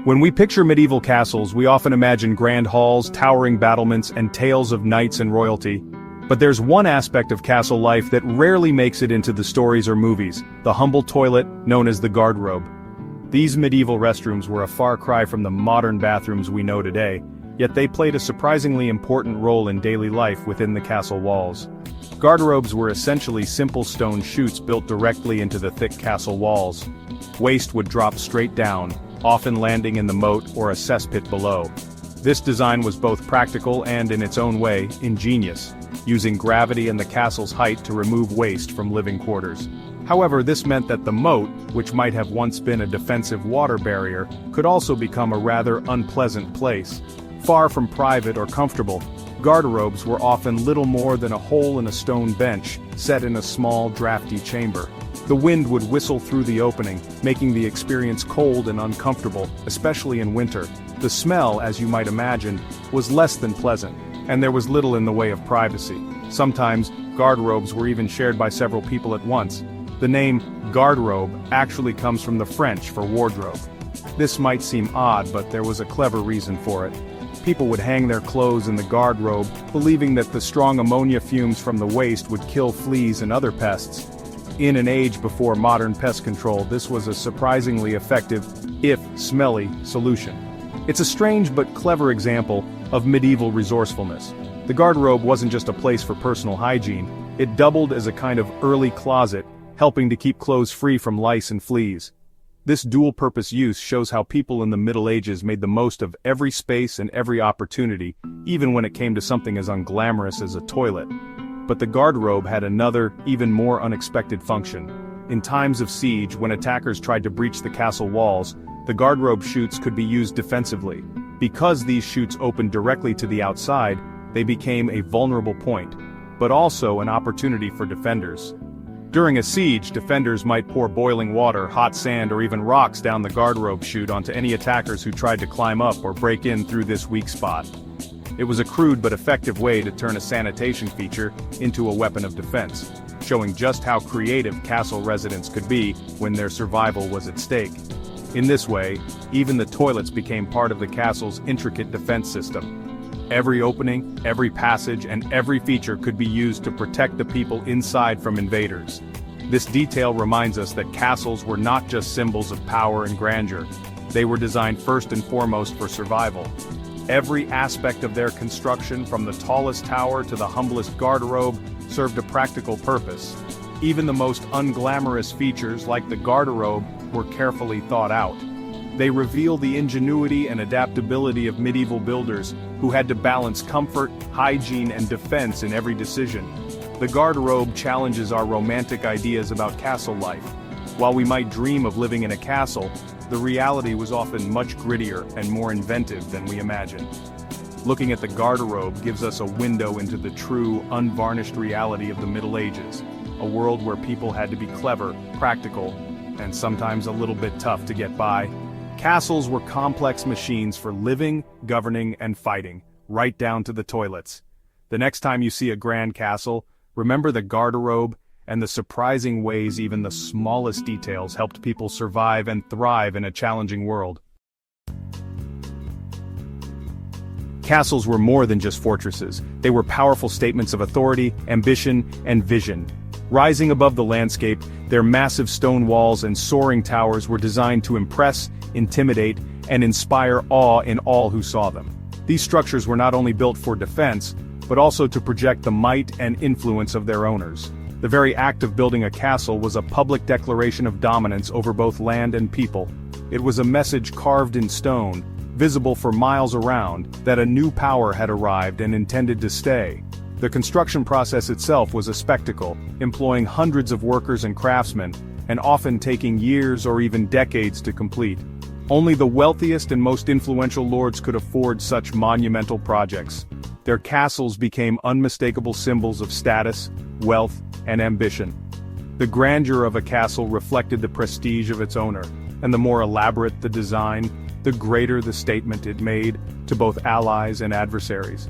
When we picture medieval castles, we often imagine grand halls, towering battlements, and tales of knights and royalty. But there's one aspect of castle life that rarely makes it into the stories or movies: the humble toilet known as the garderobe. These medieval restrooms were a far cry from the modern bathrooms we know today, yet they played a surprisingly important role in daily life within the castle walls. Garderobes were essentially simple stone chutes built directly into the thick castle walls. Waste would drop straight down, often landing in the moat or a cesspit below. This design was both practical and, in its own way, ingenious, using gravity and the castle's height to remove waste from living quarters. However, this meant that the moat, which might have once been a defensive water barrier, could also become a rather unpleasant place. Far from private or comfortable, garderobes were often little more than a hole in a stone bench, set in a small, drafty chamber. The wind would whistle through the opening, making the experience cold and uncomfortable, especially in winter. The smell, as you might imagine, was less than pleasant, and there was little in the way of privacy. Sometimes, garderobes were even shared by several people at once. The name garderobe actually comes from the French for wardrobe. This might seem odd, but there was a clever reason for it. People would hang their clothes in the garderobe, believing that the strong ammonia fumes from the waste would kill fleas and other pests. In an age before modern pest control, this was a surprisingly effective, if smelly, solution. It's a strange but clever example of medieval resourcefulness. The garderobe wasn't just a place for personal hygiene, it doubled as a kind of early closet, helping to keep clothes free from lice and fleas. This dual-purpose use shows how people in the Middle Ages made the most of every space and every opportunity, even when it came to something as unglamorous as a toilet. But the garderobe had another, even more unexpected function. In times of siege, when attackers tried to breach the castle walls, the garderobe chutes could be used defensively. Because these chutes opened directly to the outside, they became a vulnerable point, but also an opportunity for defenders. During a siege, defenders might pour boiling water, hot sand, or even rocks down the garderobe chute onto any attackers who tried to climb up or break in through this weak spot. It was a crude but effective way to turn a sanitation feature into a weapon of defense, showing just how creative castle residents could be when their survival was at stake. In this way, even the toilets became part of the castle's intricate defense system. Every opening, every passage, and every feature could be used to protect the people inside from invaders. This detail reminds us that castles were not just symbols of power and grandeur. They were designed first and foremost for survival. Every aspect of their construction, from the tallest tower to the humblest garderobe, served a practical purpose. Even the most unglamorous features, like the garderobe, were carefully thought out. They reveal the ingenuity and adaptability of medieval builders, who had to balance comfort, hygiene, and defense in every decision. The garderobe challenges our romantic ideas about castle life. While we might dream of living in a castle, the reality was often much grittier and more inventive than we imagined. Looking at the garderobe gives us a window into the true, unvarnished reality of the Middle Ages, a world where people had to be clever, practical, and sometimes a little bit tough to get by. Castles were complex machines for living, governing, and fighting, right down to the toilets. The next time you see a grand castle, remember the garderobe and the surprising ways even the smallest details helped people survive and thrive in a challenging world. Castles were more than just fortresses. They were powerful statements of authority, ambition, and vision. Rising above the landscape, their massive stone walls and soaring towers were designed to impress, intimidate, and inspire awe in all who saw them. These structures were not only built for defense, but also to project the might and influence of their owners. The very act of building a castle was a public declaration of dominance over both land and people. It was a message carved in stone, visible for miles around, that a new power had arrived and intended to stay. The construction process itself was a spectacle, employing hundreds of workers and craftsmen, and often taking years or even decades to complete. Only the wealthiest and most influential lords could afford such monumental projects. Their castles became unmistakable symbols of status, wealth, and ambition. The grandeur of a castle reflected the prestige of its owner, and the more elaborate the design, the greater the statement it made to both allies and adversaries.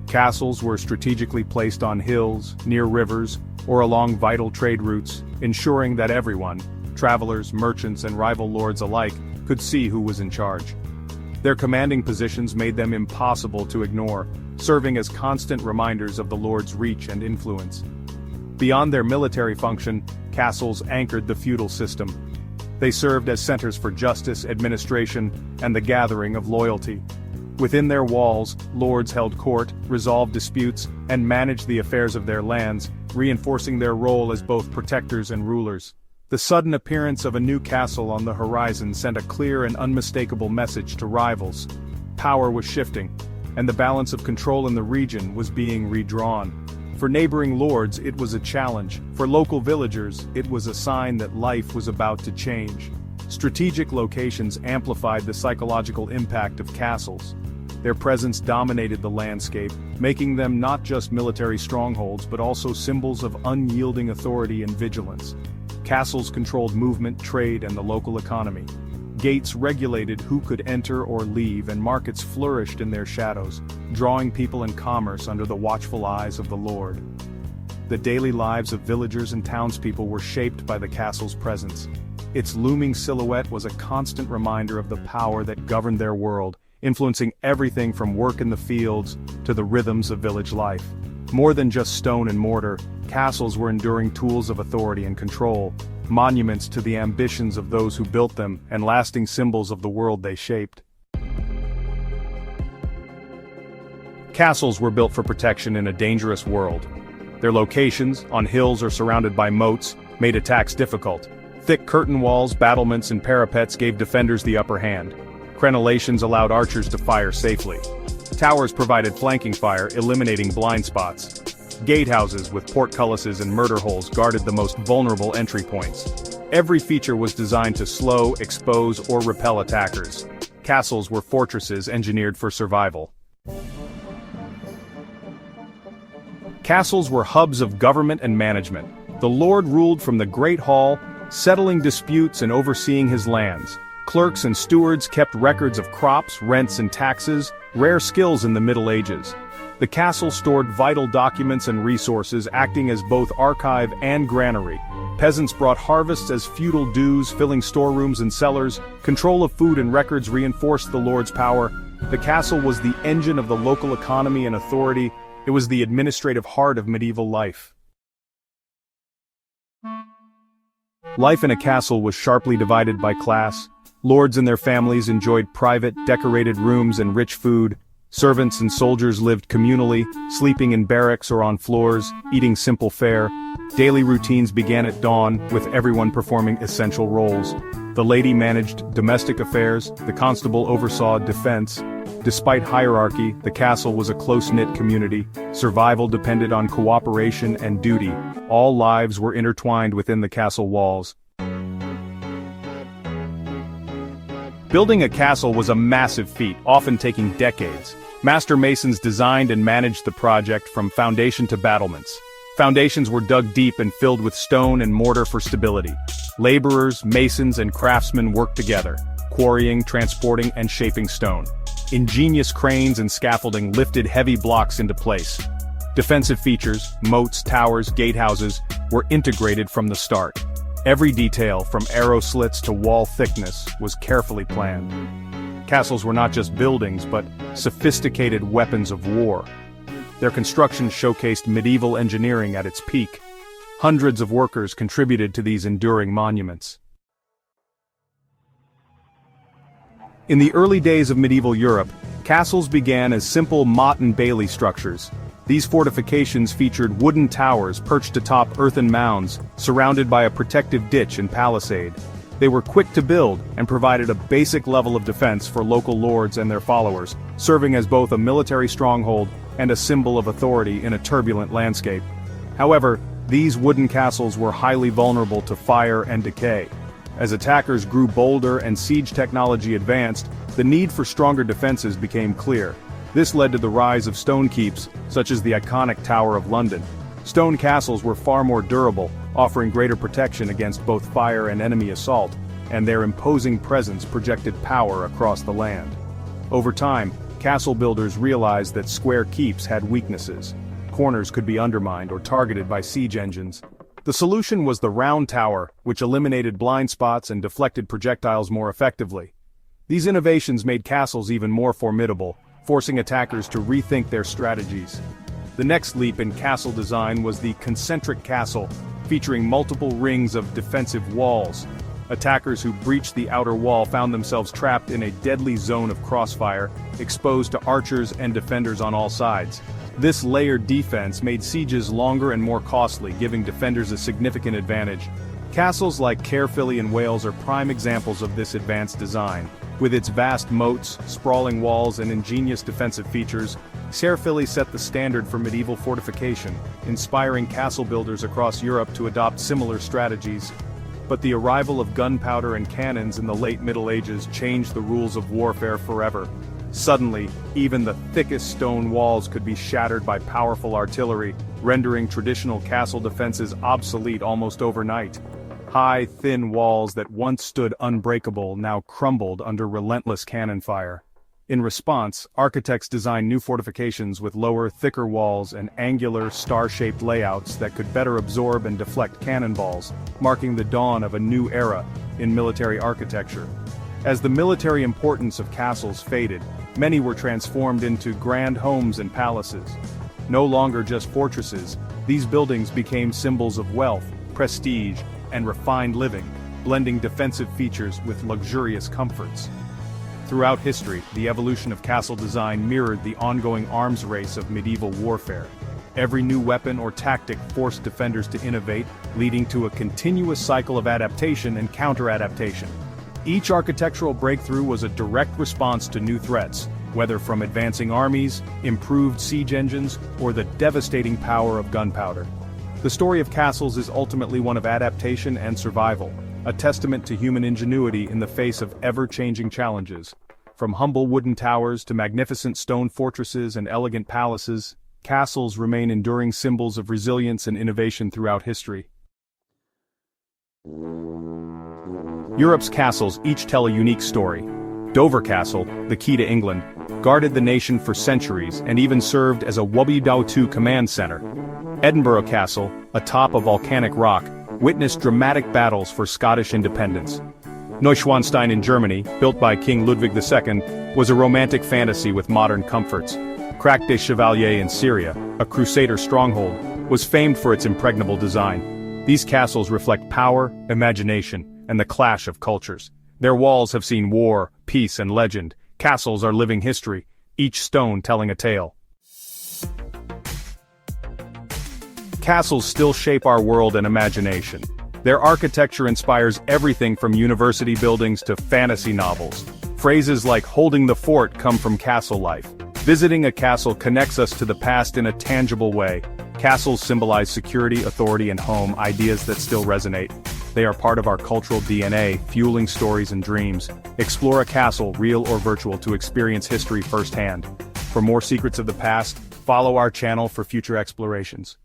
Castles were strategically placed on hills, near rivers, or along vital trade routes, ensuring that everyone, travelers, merchants, and rival lords alike, could see who was in charge. Their commanding positions made them impossible to ignore, serving as constant reminders of the Lord's reach and influence. Beyond their military function, castles anchored the feudal system. They served as centers for justice, administration, and the gathering of loyalty. Within their walls, lords held court, resolved disputes, and managed the affairs of their lands, reinforcing their role as both protectors and rulers. The sudden appearance of a new castle on the horizon sent a clear and unmistakable message to rivals. Power was shifting, and the balance of control in the region was being redrawn. For neighboring lords, it was a challenge. For local villagers, it was a sign that life was about to change. Strategic locations amplified the psychological impact of castles. Their presence dominated the landscape, making them not just military strongholds but also symbols of unyielding authority and vigilance. Castles controlled movement, trade, and the local economy. Gates regulated who could enter or leave, and markets flourished in their shadows, drawing people and commerce under the watchful eyes of the Lord. The daily lives of villagers and townspeople were shaped by the castle's presence. Its looming silhouette was a constant reminder of the power that governed their world, influencing everything from work in the fields to the rhythms of village life. More than just stone and mortar, castles were enduring tools of authority and control, monuments to the ambitions of those who built them, and lasting symbols of the world they shaped. Castles were built for protection in a dangerous world. Their locations, on hills or surrounded by moats, made attacks difficult. Thick curtain walls, battlements, and parapets gave defenders the upper hand. Crenellations allowed archers to fire safely. Towers provided flanking fire, eliminating blind spots. Gatehouses with portcullises and murder holes guarded the most vulnerable entry points. Every feature was designed to slow, expose, or repel attackers. Castles were fortresses engineered for survival. Castles were hubs of government and management. The lord ruled from the Great Hall, settling disputes and overseeing his lands. Clerks and stewards kept records of crops, rents, and taxes, rare skills in the Middle Ages. The castle stored vital documents and resources, acting as both archive and granary. Peasants brought harvests as feudal dues, filling storerooms and cellars. Control of food and records reinforced the lord's power. The castle was the engine of the local economy and authority. It was the administrative heart of medieval life. Life in a castle was sharply divided by class. Lords and their families enjoyed private, decorated rooms and rich food. Servants and soldiers lived communally, sleeping in barracks or on floors, eating simple fare. Daily routines began at dawn, with everyone performing essential roles. The lady managed domestic affairs, the constable oversaw defense. Despite hierarchy, the castle was a close-knit community. Survival depended on cooperation and duty. All lives were intertwined within the castle walls. Building a castle was a massive feat, often taking decades. Master masons designed and managed the project from foundation to battlements. Foundations were dug deep and filled with stone and mortar for stability. Laborers, masons, and craftsmen worked together, quarrying, transporting, and shaping stone. Ingenious cranes and scaffolding lifted heavy blocks into place. Defensive features, moats, towers, gatehouses, were integrated from the start. Every detail, from arrow slits to wall thickness, was carefully planned. Castles were not just buildings, but sophisticated weapons of war. Their construction showcased medieval engineering at its peak. Hundreds of workers contributed to these enduring monuments. In the early days of medieval Europe, castles began as simple motte and bailey structures. These fortifications featured wooden towers perched atop earthen mounds, surrounded by a protective ditch and palisade. They were quick to build and provided a basic level of defense for local lords and their followers, serving as both a military stronghold and a symbol of authority in a turbulent landscape. However, these wooden castles were highly vulnerable to fire and decay. As attackers grew bolder and siege technology advanced, the need for stronger defenses became clear. This led to the rise of stone keeps, such as the iconic Tower of London. Stone castles were far more durable, offering greater protection against both fire and enemy assault, and their imposing presence projected power across the land. Over time, castle builders realized that square keeps had weaknesses. Corners could be undermined or targeted by siege engines. The solution was the round tower, which eliminated blind spots and deflected projectiles more effectively. These innovations made castles even more formidable, forcing attackers to rethink their strategies. The next leap in castle design was the concentric castle, featuring multiple rings of defensive walls. Attackers who breached the outer wall found themselves trapped in a deadly zone of crossfire, exposed to archers and defenders on all sides. This layered defense made sieges longer and more costly, giving defenders a significant advantage. Castles like Caerphilly in Wales are prime examples of this advanced design. With its vast moats, sprawling walls and ingenious defensive features, Caerphilly set the standard for medieval fortification, inspiring castle builders across Europe to adopt similar strategies. But the arrival of gunpowder and cannons in the late Middle Ages changed the rules of warfare forever. Suddenly, even the thickest stone walls could be shattered by powerful artillery, rendering traditional castle defenses obsolete almost overnight. High, thin walls that once stood unbreakable now crumbled under relentless cannon fire. In response, architects designed new fortifications with lower, thicker walls and angular, star-shaped layouts that could better absorb and deflect cannonballs, marking the dawn of a new era in military architecture. As the military importance of castles faded, many were transformed into grand homes and palaces. No longer just fortresses, these buildings became symbols of wealth, prestige, and refined living, blending defensive features with luxurious comforts. Throughout history, the evolution of castle design mirrored the ongoing arms race of medieval warfare. Every new weapon or tactic forced defenders to innovate, leading to a continuous cycle of adaptation and counter-adaptation. Each architectural breakthrough was a direct response to new threats, whether from advancing armies, improved siege engines, or the devastating power of gunpowder. The story of castles is ultimately one of adaptation and survival, a testament to human ingenuity in the face of ever-changing challenges. From humble wooden towers to magnificent stone fortresses and elegant palaces, castles remain enduring symbols of resilience and innovation throughout history. Europe's castles each tell a unique story. Dover Castle, the key to England, guarded the nation for centuries and even served as a WW2 command center. Edinburgh Castle, atop a volcanic rock, witnessed dramatic battles for Scottish independence. Neuschwanstein in Germany, built by King Ludwig II, was a romantic fantasy with modern comforts. Crac des Chevaliers in Syria, a crusader stronghold, was famed for its impregnable design. These castles reflect power, imagination, and the clash of cultures. Their walls have seen war, peace, and legend. Castles are living history, each stone telling a tale. Castles still shape our world and imagination. Their architecture inspires everything from university buildings to fantasy novels. Phrases like "holding the fort" come from castle life. Visiting a castle connects us to the past in a tangible way. Castles symbolize security, authority, and home, ideas that still resonate. They are part of our cultural DNA, fueling stories and dreams. Explore a castle, real or virtual, to experience history firsthand. For more secrets of the past, follow our channel for future explorations.